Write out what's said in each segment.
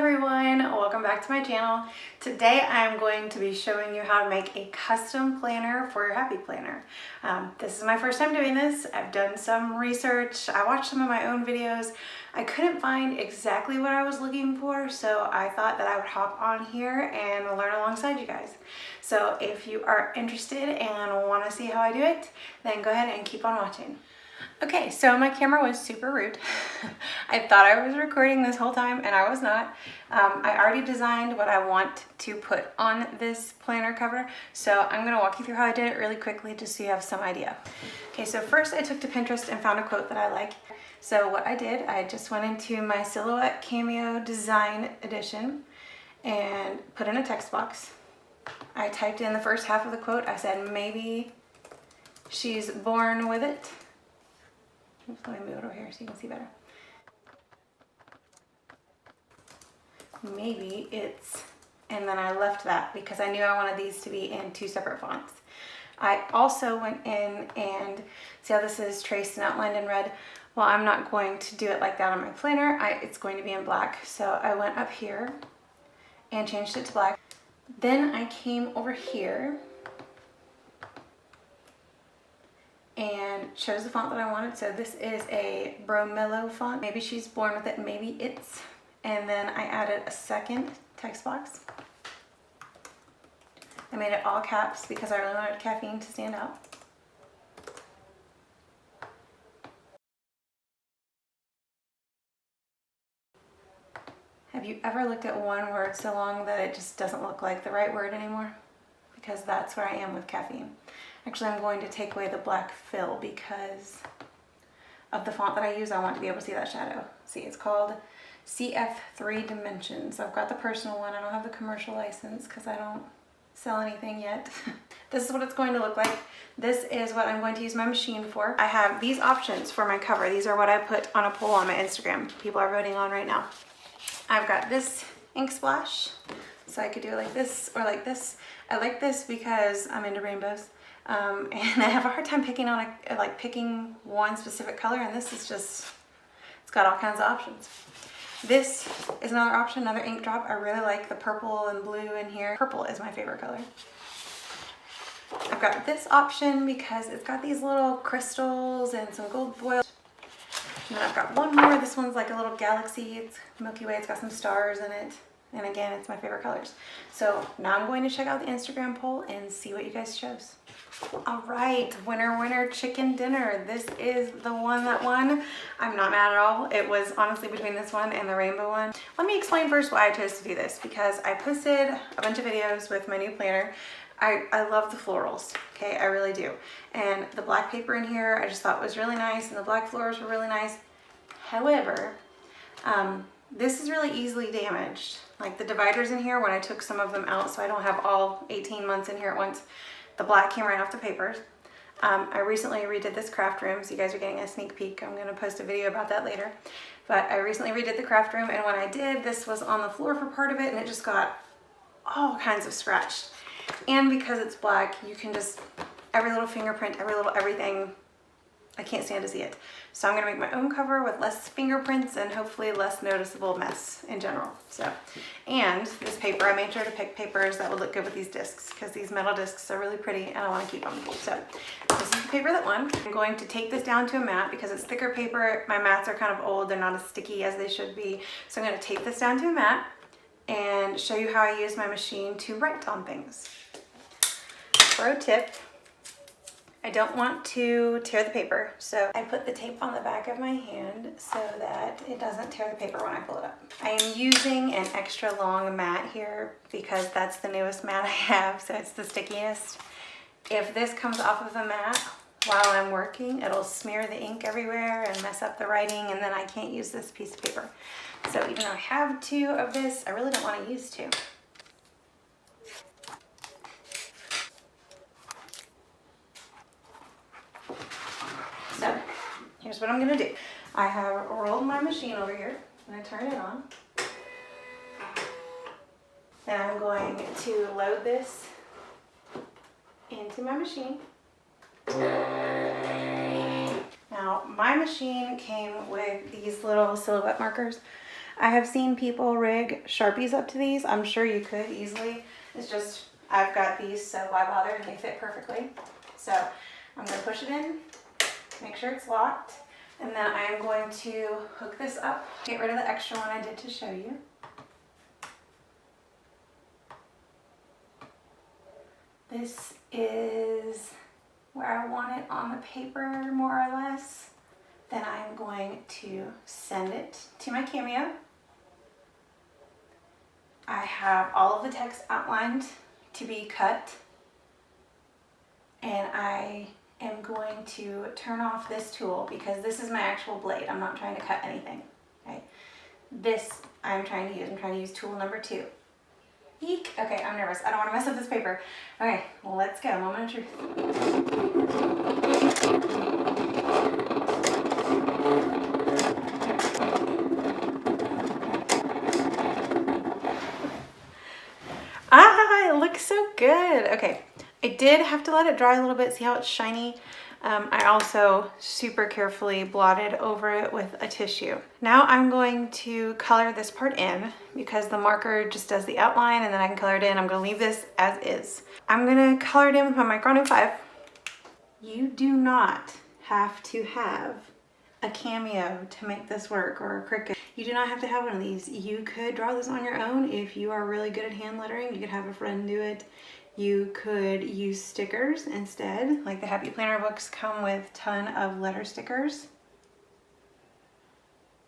everyone, welcome back to my channel. Today I'm going to be showing you how to make a custom planner for your happy planner. This is my first time doing this. I've done some research, I watched some of my own videos. I couldn't find exactly what I was looking for, so I thought that I would hop on here and learn alongside you guys. So if you are interested and want to see how I do it, then go ahead and keep on watching. Okay, so my camera was super rude. I thought I was recording this whole time and I was not. I already designed what I want to put on this planner cover, so I'm gonna walk you through how I did it really quickly just so you have some idea. Okay, so first I took to Pinterest and found a quote that I like. So what I did, I just went into my Silhouette Cameo Design Edition and put in a text box. I typed in the first half of the quote. I said, maybe she's born with it. Let me move it over here so you can see better. Maybe it's, and then I left that because I knew I wanted these to be in two separate fonts. I also went in and see how this is traced and outlined in red. Well, I'm not going to do it like that on my planner. It's going to be in black. So I went up here and changed it to black. Then I came over here and chose the font that I wanted. So this is a Bromelo font. Maybe she's born with it, maybe it's. And then I added a second text box. I made it all caps because I really wanted caffeine to stand out. Have you ever looked at one word so long that it just doesn't look like the right word anymore? Because that's where I am with caffeine. Actually, I'm going to take away the black fill because of the font that I use. I want to be able to see that shadow. See, it's called CF3 Dimensions. I've got the personal one. I don't have the commercial license because I don't sell anything yet. This is what it's going to look like. This is what I'm going to use my machine for. I have these options for my cover. These are what I put on a poll on my Instagram. People are voting on right now. I've got this ink splash, so I could do it like this or like this. I like this because I'm into rainbows. And I have a hard time picking on picking one specific color, and this is just, it's got all kinds of options. This is another option, another ink drop. I really like the purple and blue in here. Purple is my favorite color. I've got this option because it's got these little crystals and some gold foil. And then I've got one more. This one's like a little galaxy. It's Milky Way. It's got some stars in it. And again, it's my favorite colors. So now I'm going to check out the Instagram poll and see what you guys chose. All right, winner chicken dinner. This is the one that won. I'm not mad at all. It was honestly between this one and the rainbow one. Let me explain first why I chose to do this, because I posted a bunch of videos with my new planner. I love the florals, okay, I really do. And the black paper in here I just thought was really nice, and the black florals were really nice. However, this is really easily damaged. Like the dividers in here, when I took some of them out so I don't have all 18 months in here at once, the black came right off the papers. I recently redid this craft room, so you guys are getting a sneak peek. I'm going to post a video about that later. But I recently redid the craft room, and when I did, this was on the floor for part of it, and it just got all kinds of scratched. And because it's black, you can just, every little fingerprint, every little everything, I can't stand to see it. So I'm gonna make my own cover with less fingerprints and hopefully less noticeable mess in general. So, and this paper, I made sure to pick papers that would look good with these discs because these metal discs are really pretty and I want to keep them. So this is the paper that won. I'm going to take this down to a mat because it's thicker paper. My mats are kind of old. They're not as sticky as they should be. So I'm going to take this down to a mat and show you how I use my machine to write on things. Pro tip. I don't want to tear the paper, so I put the tape on the back of my hand so that it doesn't tear the paper when I pull it up. I am using an extra long mat here because that's the newest mat I have, so it's the stickiest. If this comes off of the mat while I'm working, it'll smear the ink everywhere and mess up the writing, and then I can't use this piece of paper. So even though I have two of this, I really don't want to use two. So here's what I'm going to do. I have rolled my machine over here. I'm going to turn it on. Then I'm going to load this into my machine. Now my machine came with these little silhouette markers. I have seen people rig Sharpies up to these. I'm sure you could easily. It's just, I've got these, so why bother? And they fit perfectly. So I'm going to push it in, make sure it's locked, and then I'm going to hook this up, get rid of the extra one I did to show you. This is where I want it on the paper, more or less. Then I'm going to send it to my Cameo. I have all of the text outlined to be cut, and I am going to turn off this tool because this is my actual blade. I'm not trying to cut anything. Okay, this I'm trying to use. I'm trying to use tool number 2. Eek. Okay, I'm nervous. I don't want to mess up this paper. Okay, well, let's go. Moment of truth. Ah, it looks so good. Okay, I did have to let it dry a little bit. See how it's shiny? I also super carefully blotted over it with a tissue. Now I'm going to color this part in because the marker just does the outline and then I can color it in. I'm going to leave this as is. I'm going to color it in with my Micron 05. You do not have to have a Cameo to make this work, or a Cricut. You do not have to have one of these. You could draw this on your own if you are really good at hand lettering. You could have a friend do it. You could use stickers instead, like the Happy Planner books come with a ton of letter stickers.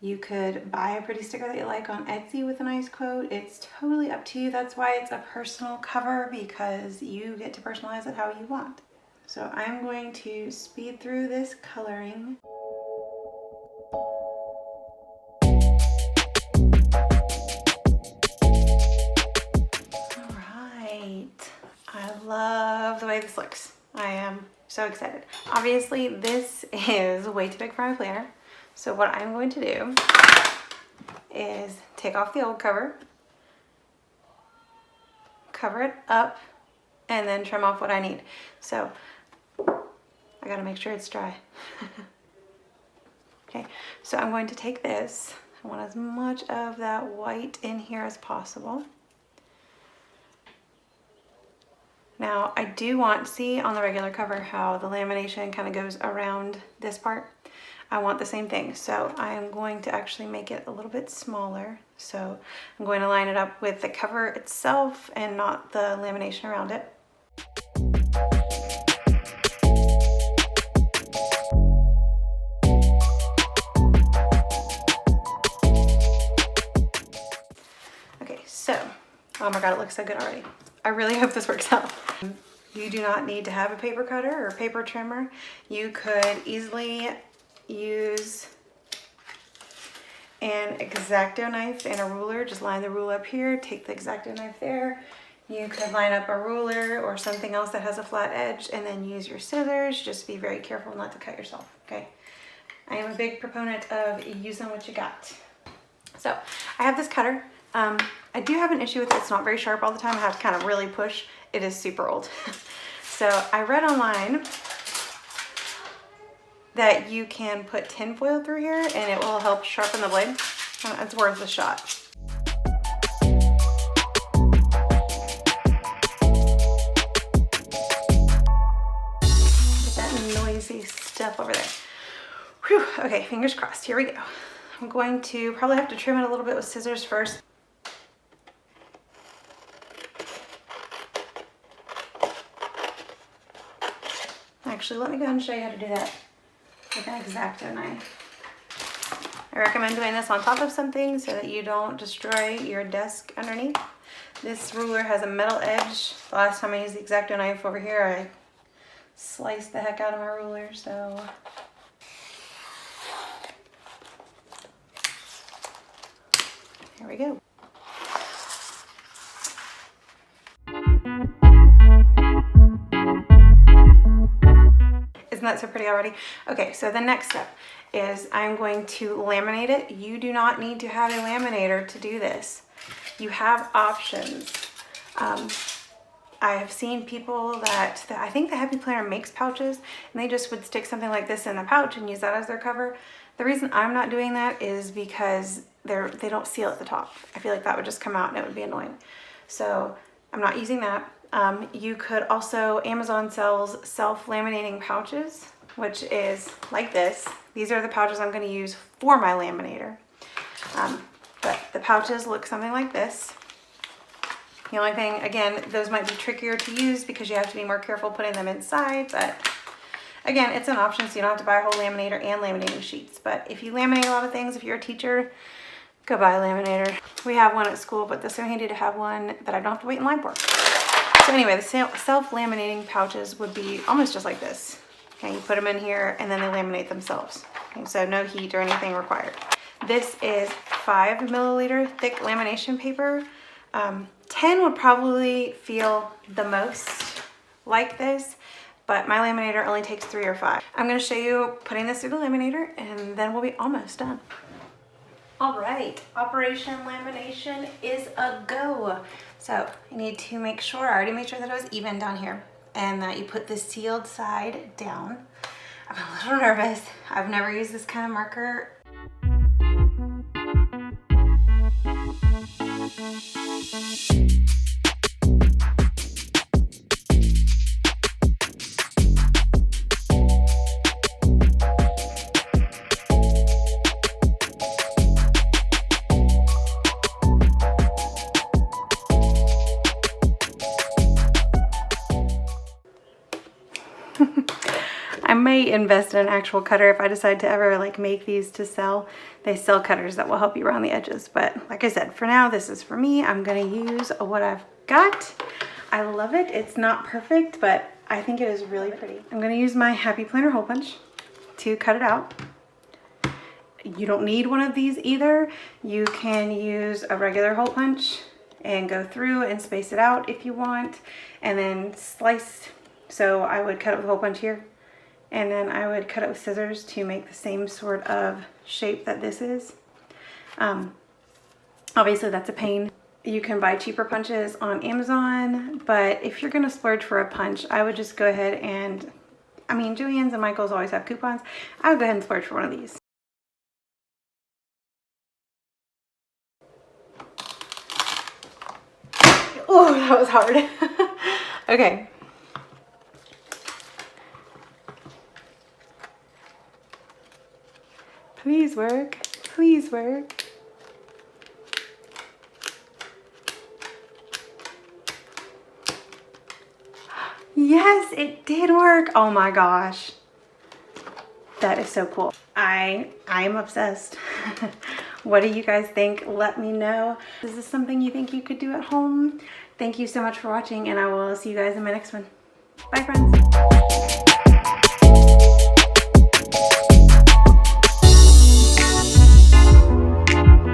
You could buy a pretty sticker that you like on Etsy with a nice quote. It's totally up to you. That's why it's a personal cover, because you get to personalize it how you want. So I'm going to speed through this coloring. All right. I love the way this looks. I am so excited. Obviously, this is way too big for my planner. So what I'm going to do is take off the old cover, cover it up, and then trim off what I need. So I gotta make sure it's dry. Okay, so I'm going to take this. I want as much of that white in here as possible. Now I do want, see on the regular cover how the lamination kind of goes around this part? I want the same thing. So I am going to actually make it a little bit smaller. So I'm going to line it up with the cover itself and not the lamination around it. Okay, so, oh my God, it looks so good already. I really hope this works out. You do not need to have a paper cutter or paper trimmer. You could easily use an X-Acto knife and a ruler. Just line the ruler up here, take the X-Acto knife there. You could line up a ruler or something else that has a flat edge and then use your scissors. Just be very careful not to cut yourself, okay? I am a big proponent of using what you got. So I have this cutter. I do have an issue with it. It's not very sharp all the time. I have to kind of really push. It is super old. So I read online that you can put tin foil through here and it will help sharpen the blade. It's worth a shot. Get that noisy stuff over there. Whew. Okay, fingers crossed. Here we go. I'm going to probably have to trim it a little bit with scissors first. Actually, let me go ahead and show you how to do that with an X-Acto knife. I recommend doing this on top of something so that you don't destroy your desk underneath. This ruler has a metal edge. The last time I used the X-Acto knife over here, I sliced the heck out of my ruler, so. Here we go. Isn't that so pretty already? Okay, so the next step is I'm going to laminate it. You do not need to have a laminator to do this. You have options. I have seen people that I think the Happy Planner makes pouches, and they just would stick something like this in the pouch and use that as their cover. The reason I'm not doing that is because they don't seal at the top. I feel like that would just come out and it would be annoying. So I'm not using that. You could also, Amazon sells self-laminating pouches, which is like this. These are the pouches I'm going to use for my laminator. But the pouches look something like this. The only thing, again, those might be trickier to use because you have to be more careful putting them inside, but again, it's an option, so you don't have to buy a whole laminator and laminating sheets. But if you laminate a lot of things, if you're a teacher, go buy a laminator. We have one at school, but it's so handy to have one that I don't have to wait in line for. So anyway, the self-laminating pouches would be almost just like this. Okay, you put them in here and then they laminate themselves. Okay, so no heat or anything required. This is 5 milliliter thick lamination paper. 10 would probably feel the most like this, but my laminator only takes 3 or 5. I'm going to show you putting this through the laminator and then we'll be almost done. All right, Operation Lamination is a go. So you need to make sure, I already made sure that it was even down here and that you put the sealed side down. I'm a little nervous. I've never used this kind of marker. I may invest in an actual cutter if I decide to ever like make these to sell. They sell cutters that will help you around the edges, but like I said, for now this is for me. I'm gonna use what I've got. I love it. It's not perfect, but I think it is really pretty. I'm gonna use my Happy Planner hole punch to cut it out. You don't need one of these either. You can use a regular hole punch and go through and space it out if you want, and then slice. So I would cut it with a hole punch here, and then I would cut it with scissors to make the same sort of shape that this is. Obviously that's a pain. You can buy cheaper punches on Amazon, but if you're gonna splurge for a punch, I would just go ahead and, I mean, Joann's and Michael's always have coupons. I would go ahead and splurge for one of these. Oh, that was hard. Okay. Please work. Please work. Yes, it did work. Oh my gosh. That is so cool. I am obsessed. What do you guys think? Let me know. Is this something you think you could do at home? Thank you so much for watching, and I will see you guys in my next one. Bye, friends.